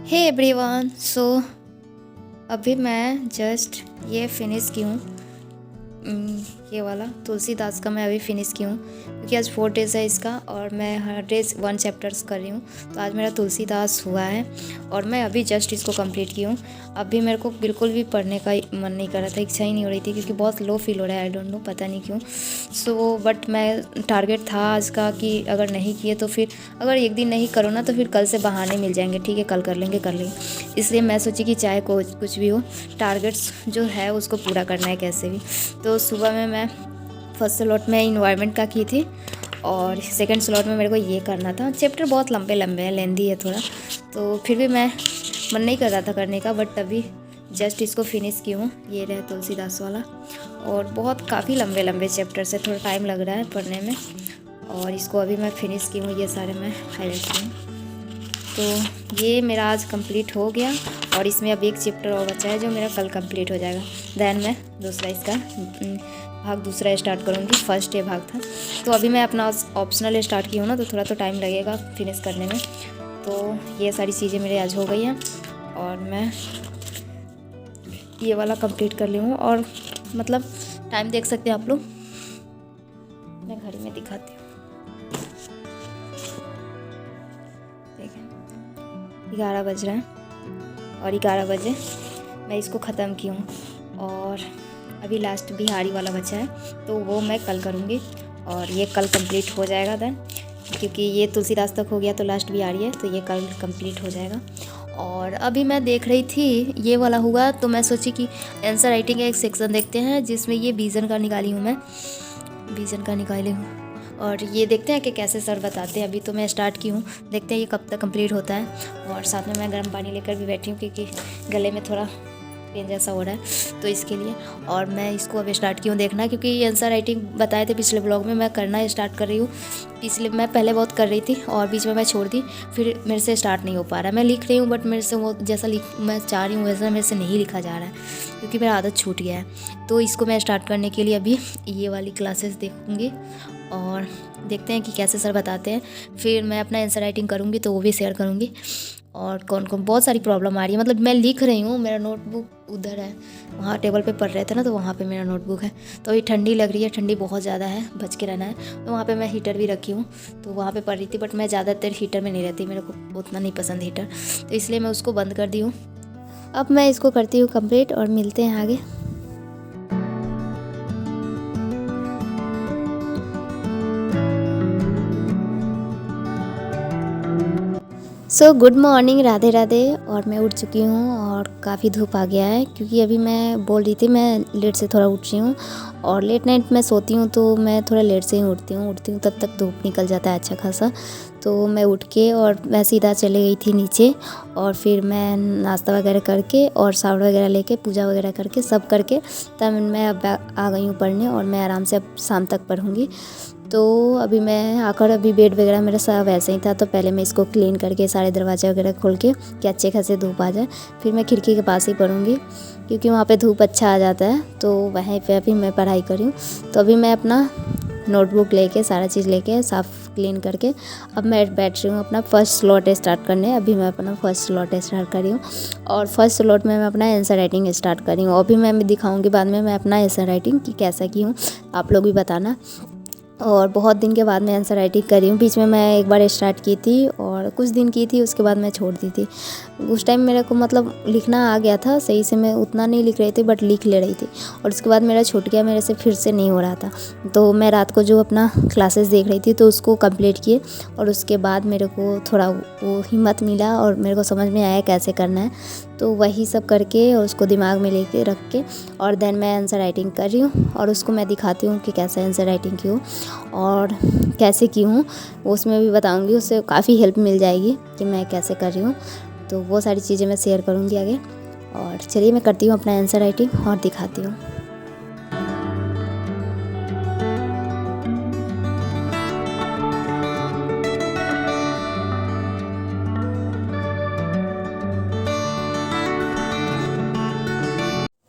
Hey everyone. अभी मैं just ये फिनिश की हूँ। ये वाला तुलसीदास का मैं अभी फिनिश की हूँ क्योंकि आज 4 डेज़ है इसका और मैं हर डेज 1 चैप्टर्स कर रही हूँ। तो आज मेरा तुलसीदास हुआ है और मैं अभी जस्ट इसको कंप्लीट की हूँ। अभी मेरे को बिल्कुल भी पढ़ने का मन नहीं कर रहा था, इच्छा ही नहीं हो रही थी क्योंकि बहुत लो फील हो रहा है। आई डोंट नो, पता नहीं क्यों। बट मैं टारगेट था आज का कि अगर नहीं किए तो फिर अगर एक दिन नहीं करो ना तो फिर कल से बहाने मिल जाएंगे। ठीक है, कल कर लेंगे। इसलिए मैं सोची कि चाहे कुछ भी हो, टारगेट्स जो है उसको पूरा करना है कैसे भी। तो सुबह में मैं फर्स्ट स्लॉट में इन्वायरमेंट का की थी और सेकंड स्लॉट में मेरे को ये करना था। चैप्टर बहुत लंबे लंबे हैं, लेंदी है थोड़ा, तो फिर भी मैं मन नहीं कर रहा था करने का, बट अभी जस्ट इसको फिनिश की हूँ। ये रहे तुलसीदास वाला और बहुत काफ़ी लंबे लंबे चैप्टर से थोड़ा टाइम लग रहा है पढ़ने में। और इसको अभी मैं फिनिश की हूँ, ये सारे मैं हाईलाइट की हूँ। तो ये मेरा आज कंप्लीट हो गया और इसमें अब एक चैप्टर और बचा है जो मेरा कल कंप्लीट हो जाएगा। देन मैं दूसरा इसका भाग दूसरा स्टार्ट करूँगी। फर्स्ट ये भाग था, तो अभी मैं अपना ऑप्शनल स्टार्ट की हूँ ना, तो थोड़ा तो टाइम लगेगा फिनिश करने में। तो ये सारी चीज़ें मेरे आज हो गई हैं और मैं ये वाला कंप्लीट कर ली हूँ। और मतलब टाइम देख सकते हैं आप लोग, मैं घड़ी में दिखाती हूँ। देखें 11 बज रहे हैं और 11 बजे मैं इसको ख़त्म की हूँ। और अभी लास्ट बिहारी वाला बचा है, तो वो मैं कल करूँगी और ये कल कंप्लीट हो जाएगा देन, क्योंकि ये तुलसीदास तक हो गया तो लास्ट बिहारी है, तो ये कल कंप्लीट हो जाएगा। और अभी मैं देख रही थी ये वाला हुआ, तो मैं सोची कि आंसर राइटिंग का एक सेक्शन देखते हैं जिसमें ये विज़न का निकाली हूँ, मैं विज़न का निकाली हूँ। और ये देखते हैं कि कैसे सर बताते हैं। अभी तो मैं स्टार्ट की हूँ, देखते हैं ये कब तक कंप्लीट होता है। और साथ में मैं गर्म पानी लेकर भी बैठी हूँ क्योंकि गले में थोड़ा पेन जैसा हो रहा है, तो इसके लिए। और मैं इसको अब स्टार्ट की हूँ देखना, क्योंकि ये आंसर राइटिंग बताए थे पिछले ब्लॉग में, मैं करना स्टार्ट कर रही हूँ। पिछले मैं पहले बहुत कर रही थी और बीच में मैं छोड़ दी, फिर मेरे से स्टार्ट नहीं हो पा रहा है। मैं लिख रही हूँ बट मेरे से वो जैसा मैं चाह रही हूँ वैसा मेरे से नहीं लिखा जा रहा है क्योंकि मेरा आदत छूट गया है। तो इसको मैं स्टार्ट करने के लिए अभी ये वाली क्लासेस देखूँगी और देखते हैं कि कैसे सर बताते हैं। फिर मैं अपना आंसर राइटिंग करूँगी तो वो भी शेयर करूँगी। और कौन कौन बहुत सारी प्रॉब्लम आ रही है, मतलब मैं लिख रही हूँ, मेरा नोटबुक उधर है, वहाँ टेबल पे पढ़ रहे थे ना, तो वहाँ पे मेरा नोटबुक है। तो अभी ठंडी लग रही है, ठंडी बहुत ज़्यादा है, बच के रहना है। तो वहाँ पे मैं हीटर भी रखी हूँ, तो वहाँ पे पढ़ रही थी। बट मैं ज़्यादातर हीटर में नहीं रहती, मेरे को उतना नहीं पसंद हीटर, तो इसलिए मैं उसको बंद कर दी हूँ। अब मैं इसको करती हूँ कंप्लीट और मिलते हैं आगे। Good morning, Radhe Radhe. और मैं उठ चुकी हूँ और काफ़ी धूप आ गया है क्योंकि अभी मैं बोल रही थी मैं लेट से थोड़ा उठी हूँ और लेट नाइट में सोती हूँ, तो मैं थोड़ा लेट से ही उठती हूँ तब तक धूप निकल जाता है अच्छा खासा। तो मैं उठ के और मैं सीधा चले गई थी नीचे और फिर मैं नाश्ता वगैरह करके और शावर वगैरह लेके पूजा वगैरह करके सब करके तब मैं अब आ गई हूँ पढ़ने और मैं आराम से अब शाम तक पढ़ूँगी। तो अभी मैं आकर अभी बेड वगैरह मेरा सारा वैसे ही था, तो पहले मैं इसको क्लीन करके सारे दरवाजे वगैरह खोल के कि अच्छे खासे धूप आ जाए, फिर मैं खिड़की के पास ही पढ़ूँगी क्योंकि वहाँ पे धूप अच्छा आ जाता है। तो वहीं पे अभी मैं पढ़ाई कर रही हूँ। तो अभी मैं अपना नोटबुक लेके सारा चीज़ लेके साफ़ क्लीन करके अब मैं बैठ रही हूँ अपना फर्स्ट स्लॉट स्टार्ट करने। अभी मैं अपना फर्स्ट स्लॉट स्टार्ट कर रही हूँ और फर्स्ट स्लॉट में मैं अपना आंसर राइटिंग स्टार्ट कर रही हूँ। अभी मैं दिखाऊँगी बाद में मैं अपना आंसर राइटिंग की कैसा की हूँ, आप लोग भी बताना। और बहुत दिन के बाद मैं आंसर राइटिंग कर रही हूँ। बीच में मैं एक बार स्टार्ट की थी और कुछ दिन की थी, उसके बाद मैं छोड़ दी थी। उस टाइम मेरे को मतलब लिखना आ गया था सही से, मैं उतना नहीं लिख रही थी बट लिख ले रही थी। और उसके बाद मेरा छूट गया, मेरे से फिर से नहीं हो रहा था। तो मैं रात को जो अपना क्लासेस देख रही थी तो उसको कंप्लीट किए और उसके बाद मेरे को थोड़ा वो हिम्मत मिला और मेरे को समझ में आया कैसे करना है। तो वही सब करके और उसको दिमाग में लेके रख के और देन मैं आंसर राइटिंग कर रही हूँ और उसको मैं दिखाती हूँ कि कैसे आंसर राइटिंग की हूँ और कैसे की हूँ, उसमें भी बताऊँगी। उससे काफ़ी हेल्प मिल जाएगी कि मैं कैसे कर रही हूँ। तो वो सारी चीज़ें मैं शेयर करूँगी आगे। और चलिए मैं करती हूँ अपना आंसर राइटिंग और दिखाती हूँ।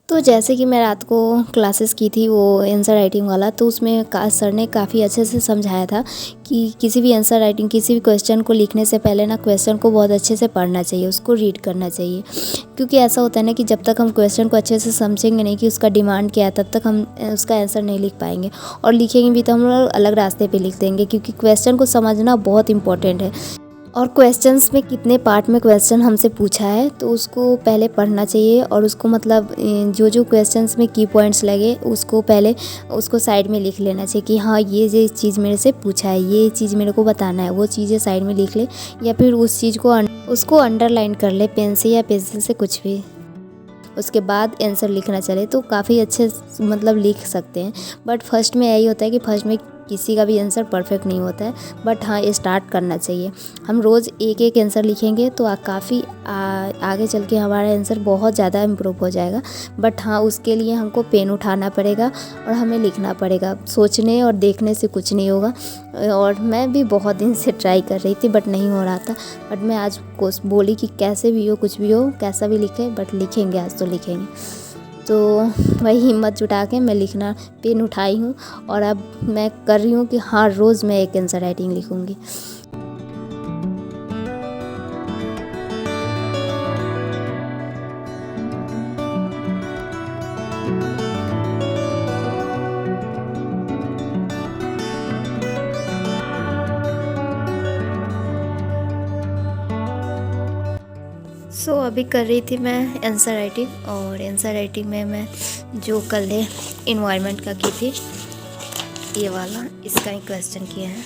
तो तो जैसे कि मैं रात को क्लासेस की थी वो आंसर राइटिंग वाला, तो उसमें सर ने काफ़ी अच्छे से समझाया था कि किसी भी आंसर राइटिंग, किसी भी क्वेश्चन को लिखने से पहले ना क्वेश्चन को बहुत अच्छे से पढ़ना चाहिए, उसको रीड करना चाहिए। क्योंकि ऐसा होता है ना कि जब तक हम क्वेश्चन को अच्छे से समझेंगे नहीं कि उसका डिमांड क्या है, तब तक हम उसका आंसर नहीं लिख पाएंगे। और लिखेंगे भी तो हम लोग अलग रास्ते पे लिख देंगे, क्योंकि क्वेश्चन को समझना बहुत इंपॉर्टेंट है। और क्वेश्चंस में कितने पार्ट में क्वेश्चन हमसे पूछा है, तो उसको पहले पढ़ना चाहिए। और उसको मतलब जो जो क्वेश्चंस में की पॉइंट्स लगे उसको पहले उसको साइड में लिख लेना चाहिए कि हाँ ये चीज़ मेरे से पूछा है, ये चीज़ मेरे को बताना है, वो चीज़ें साइड में लिख ले। या फिर उस चीज़ को उसको अंडरलाइन कर ले पेन से या पेंसिल से, कुछ भी। उसके बाद आंसर लिखना चले तो काफ़ी अच्छे मतलब लिख सकते हैं। बट फर्स्ट में यही होता है कि फर्स्ट में किसी का भी आंसर परफेक्ट नहीं होता है। बट हाँ, स्टार्ट करना चाहिए। हम रोज़ एक एक आंसर लिखेंगे तो काफ़ी आगे चल के हमारा आंसर बहुत ज़्यादा इम्प्रूव हो जाएगा। बट हाँ, उसके लिए हमको पेन उठाना पड़ेगा और हमें लिखना पड़ेगा। सोचने और देखने से कुछ नहीं होगा। और मैं भी बहुत दिन से ट्राई कर रही थी बट नहीं हो रहा था। बट मैं आज बोली कि कैसे भी हो, कुछ भी हो, कैसा भी लिखे, बट लिखेंगे, आज तो लिखेंगे। तो वही हिम्मत जुटा के मैं लिखना पेन उठाई हूँ। और अब मैं कर रही हूँ कि हाँ, रोज़ मैं एक आंसर राइटिंग लिखूँगी। अभी कर रही थी मैं आंसर राइटिंग। और आंसर राइटिंग में मैं जो कल इन्वायरमेंट का की थी, ये वाला, इसका ही क्वेश्चन किया है।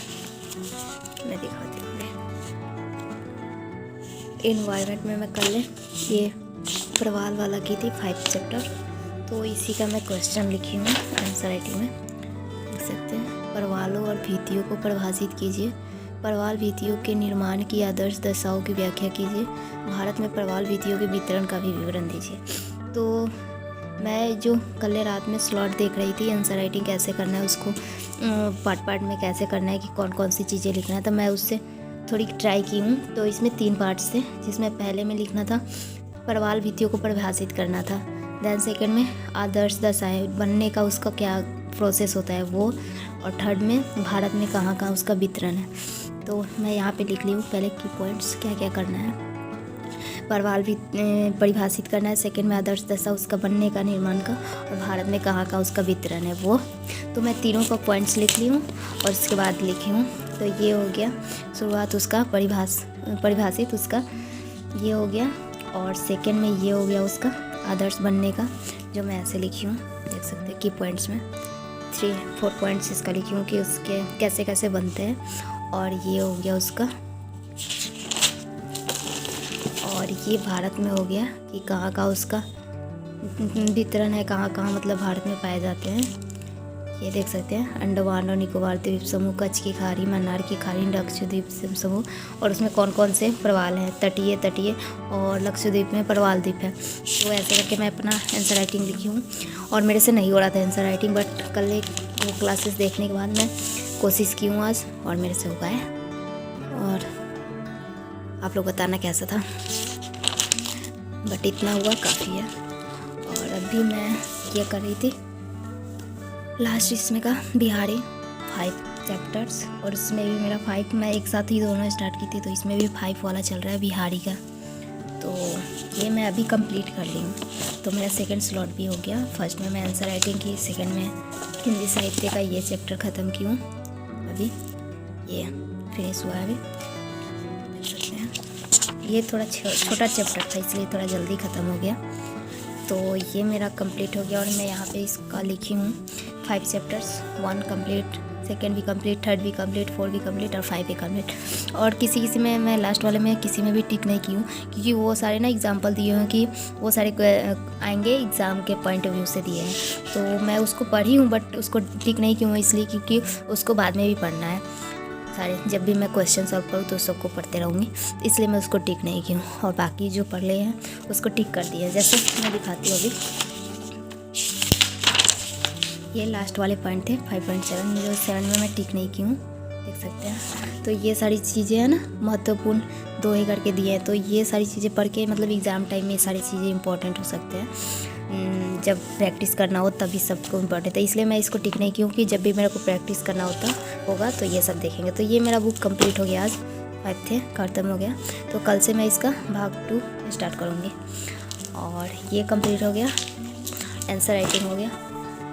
मैं दिखाती हूँ। इन्वायरमेंट में मैं कल ये प्रवाल वाला की थी 5 चैप्टर, तो इसी का मैं क्वेश्चन लिखी हूँ आंसर राइटिंग में। देख सकते हैं। प्रवालों और भीतियों को परिभाषित कीजिए। प्रवाल भीतियों के निर्माण की आदर्श दशाओं की व्याख्या कीजिए। भारत में प्रवाल भीतियों के वितरण का भी विवरण दीजिए। तो मैं जो कल रात में स्लॉट देख रही थी आंसर राइटिंग कैसे करना है, उसको पार्ट में कैसे करना है, कि कौन कौन सी चीज़ें लिखना है, तो मैं उससे थोड़ी ट्राई की हूँ। तो इसमें 3 पार्ट्स थे, जिसमें पहले में लिखना था प्रवाल भीतियों को परिभाषित करना था। दैन सेकेंड में आदर्श दशाएं बनने का उसका क्या प्रोसेस होता है वो। और थर्ड में भारत में कहाँ कहाँ उसका वितरण है। तो मैं यहाँ पे लिख ली हूँ पहले की पॉइंट्स क्या क्या करना है। प्रवाल भी परिभाषित करना है, सेकंड में आदर्श दशा उसका बनने का, निर्माण का, और भारत में कहाँ का उसका वितरण है वो। तो मैं तीनों का पॉइंट्स लिख ली हूँ और इसके बाद लिखी हूँ। तो ये हो गया शुरुआत उसका परिभाषित उसका, ये हो गया। और सेकंड में ये हो गया उसका आदर्श बनने का, जो मैं ऐसे लिखी हूँ, देख सकते हैं की पॉइंट्स में 3-4 पॉइंट्स इसका लिखी हूँ कि उसके कैसे कैसे बनते हैं। और ये हो गया उसका, और ये भारत में हो गया कि कहाँ का उसका वितरण है, कहाँ कहाँ मतलब भारत में पाए जाते हैं। ये देख सकते हैं अंडमान और निकोबार द्वीप समूह, कच्छ की खाड़ी, मन्नार की खाड़ी, लक्षद्वीप समूह, और उसमें कौन कौन से प्रवाल हैं, तटीय और लक्षद्वीप में प्रवाल द्वीप है। तो ऐसे करके मैं अपना आंसर राइटिंग लिखी हूँ। और मेरे से नहीं हो रहा था आंसर राइटिंग, बट कल एक वो क्लासेस देखने के बाद मैं कोशिश की हूँ आज, और मेरे से हो गया है। और आप लोग बताना कैसा था, बट इतना हुआ काफ़ी है। और अभी मैं क्या कर रही थी, लास्ट इसमें का बिहारी 5 चैप्टर्स, और इसमें भी मेरा 5 मैं एक साथ ही दोनों स्टार्ट की थी, तो इसमें भी 5 वाला चल रहा है बिहारी का। तो ये मैं अभी कंप्लीट कर ली हूँ। तो मेरा सेकंड स्लॉट भी हो गया। फर्स्ट में मैं आंसर राइटिंग की, सेकंड में हिंदी साहित्य का ये चैप्टर ख़त्म की हूँ, अभी ये फिनिश हुआ है। अभी देख सकते हैं ये थोड़ा छोटा चैप्टर था, इसलिए थोड़ा जल्दी ख़त्म हो गया। तो ये मेरा कंप्लीट हो गया। और मैं यहाँ पे इसका लिखी हूँ 5 चैप्टर्स, 1 कंप्लीट, सेकंड भी कंप्लीट, थर्ड भी कंप्लीट, 4 भी कंप्लीट और 5 भी कंप्लीट। और किसी में मैं लास्ट वाले में किसी में भी टिक नहीं की हूँ, क्योंकि वो सारे ना एग्जांपल दिए हैं कि वो सारे आएंगे एग्ज़ाम के पॉइंट ऑफ व्यू से दिए हैं। तो मैं उसको पढ़ी हूँ बट उसको टिक नहीं की हूँ, इसलिए क्योंकि उसको बाद में भी पढ़ना है सारे। जब भी मैं क्वेश्चन सॉल्व करूँ तो सबको पढ़ते रहूँगी, इसलिए मैं उसको टिक नहीं की हूँ। और बाकी जो पढ़ ले हैं उसको टिक कर दिया, जैसे मैं दिखाती हूँ अभी। ये लास्ट वाले पॉइंट थे 5.7, जो 7 में मैं टिक नहीं की हूँ, देख सकते हैं। तो ये सारी चीज़ें हैं ना महत्वपूर्ण, 2 ही करके दिए हैं। तो ये सारी चीज़ें पढ़ के मतलब एग्ज़ाम टाइम में ये सारी चीज़ें इंपॉर्टेंट हो सकते हैं। जब प्रैक्टिस करना हो तभी सबको इम्पोर्टेंट है, इसलिए मैं इसको टिक नहीं की हूँ कि जब भी मेरे को प्रैक्टिस करना होगा तो ये सब देखेंगे। तो ये मेरा बुक कंप्लीट हो गया, आज 5 थे, खत्म हो गया। तो कल से मैं इसका भाग 2 स्टार्ट करूँगी। और ये कंप्लीट हो गया, आंसर राइटिंग हो गया,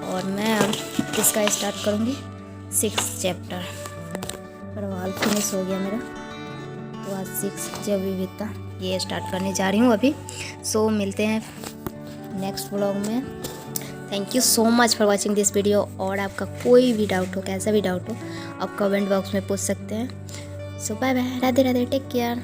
और मैं अब इसका स्टार्ट करूँगी 6 चैप्टर। प्रवाल फिनिश हो गया मेरा, तो आज 6 जैव विविधता ये स्टार्ट करने जा रही हूँ अभी। सो मिलते हैं नेक्स्ट व्लॉग में। Thank you so much for watching this video. और आपका कोई भी डाउट हो, कैसा भी डाउट हो, आप कमेंट बॉक्स में पूछ सकते हैं। So bye bye, Radhe Radhe, take care.